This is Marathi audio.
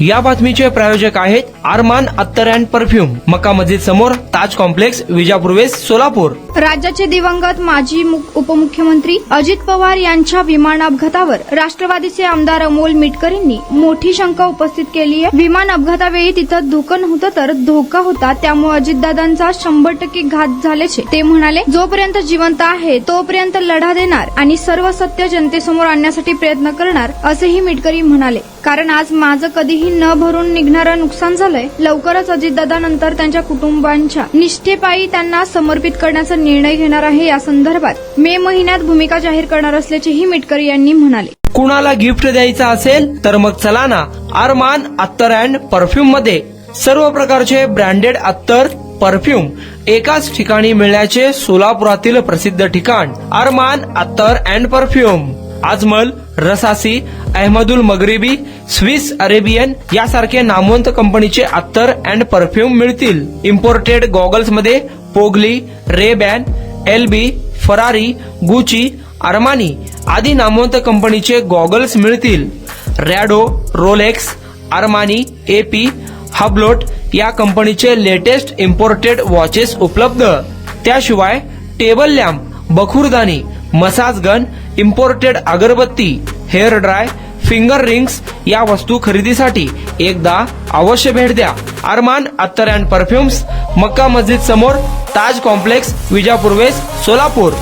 या बातमीचे प्रायोजक आहेत अरमान अत्तर अँड परफ्यूम, मक्का मस्जिद समोर, ताज कॉम्प्लेक्स, विजापूर वेस्ट, सोलापूर। राज्याचे दिवंगत माजी उपमुख्यमंत्री अजित पवार यांच्या विमान अपघातावर राष्ट्रवादीचे आमदार अमोल मिटकरींनी मोठी शंका उपस्थित केली आहे। विमान अपघातावेळी तिथं धोका नव्हतं तर धोका होता, त्यामुळे अजितदादांचा 100% घात झाल्याचे ते म्हणाले। जोपर्यंत जिवंत आहे तोपर्यंत लढा देणार आणि सर्व सत्य जनतेसमोर आणण्यासाठी प्रयत्न करणार, असेही मिटकरी म्हणाले। कारण आज माझं कधीही न भरून निघणारं नुकसान झालंय। लवकरच अजितदादानंतर त्यांच्या कुटुंबांच्या निष्ठेपायी त्यांना समर्पित करण्याचा निर्णय घेणार आहे। या संदर्भात मे महिन्यात भूमिका जाहीर करणार असल्याचेही मिटकरी यांनी म्हणाले। कुणाला गिफ्ट द्यायचं असेल तर मग चला ना अरमान अत्तर अँड परफ्यूम मध्ये। सर्व प्रकारचे ब्रँडेड अत्तर परफ्यूम एकाच ठिकाणी मिळण्याचे सोलापुरातील प्रसिद्ध ठिकाण Arman Attar and perfume. Ajmal, Rasasi, Ahmed Al Maghribi, Swiss Arabian यासारखे नामवंत कंपनीचे अत्तर अँड परफ्यूम मिळतील। इम्पोर्टेड गॉगल्स मध्ये पोगली, Ray Ban, LB, Ferrari, Gucci, Armani आदी नामवंत कंपनीचे गॉगल्स मिळतील। Rado, Rolex, Armani, AP, Hublot या कंपनीचे लेटेस्ट इम्पोर्टेड वॉचेस उपलब्ध। त्याशिवाय टेबल लॅम्प, बखुरदानी, मसाज गन, इम्पोर्टेड अगरबत्ती, हेअर ड्राय, फिंगर रिंग्स या वस्तू खरेदीसाठी एकदा अवश्य भेट द्या। अरमान अत्तर अँड परफ्यूम्स, मक्का मस्जिद समोर, ताज कॉम्प्लेक्स, विजापूर वेस्ट, सोलापूर।